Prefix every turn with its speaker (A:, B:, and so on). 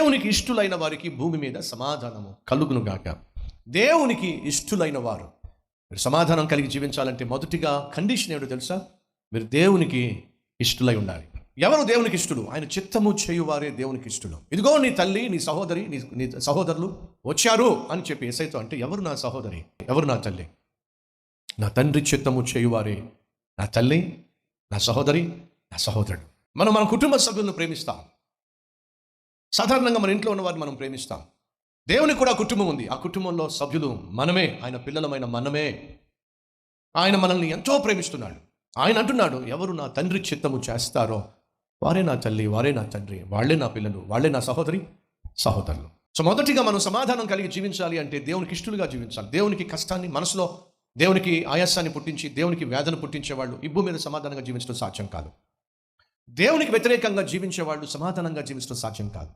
A: దేవునికి ఇష్టులైన వారికి భూమి మీద సమాధానము కలుగును గాక. దేవునికి ఇష్టులైన వారు మీరు సమాధానం కలిగి జీవించాలంటే మొదటిగా కండిషన్ ఏమిటో తెలుసా? మీరు దేవునికి ఇష్టులై ఉండాలి. ఎవరు దేవునికి ఇష్టలు? ఆయన చిత్తము చేయువారే దేవునికి ఇష్టలు. ఇదిగో నీ తల్లి, నీ సహోదరి, నీ సహోదరులు వచ్చారు అని చెప్పి యేసయ్యతో అంటే, ఎవరు నా సహోదరి, ఎవరు నా తల్లి? నా తండ్రి చిత్తము చేయువారే నా తల్లి, నా సహోదరి, నా సహోదరుడు. మనం మన కుటుంబ సభ్యులను ప్రేమిస్తాం. సాధారణంగా మన ఇంట్లో ఉన్న వారిని మనం ప్రేమిస్తాం. దేవునికి కూడా కుటుంబం ఉంది. ఆ కుటుంబంలో సభ్యులు మనమే, ఆయన పిల్లలమైన మనమే. ఆయన మనల్ని ఎంతో ప్రేమిస్తున్నాడు. ఆయన అంటున్నాడు, ఎవరు నా తండ్రి చిత్తము చేస్తారో వారే నా తల్లి, వారే నా తండ్రి, వాళ్ళే నా పిల్లలు, వాళ్ళే నా సహోదరి, సహోదరులు. సో మొదటిగా మనం సమాధానం కలిగి జీవించాలి అంటే దేవునికి ఇష్టలుగా జీవించాలి. దేవునికి కష్టాన్ని మనసులో, దేవునికి ఆయాసాన్ని పుట్టించి, దేవునికి వేదన పుట్టించే వాళ్ళు ఈ భూమి మీద సమాధానంగా జీవించడం సాధ్యం కాదు. దేవునికి వ్యతిరేకంగా జీవించే వాళ్ళు సమాధానంగా జీవించడం సాధ్యం కాదు.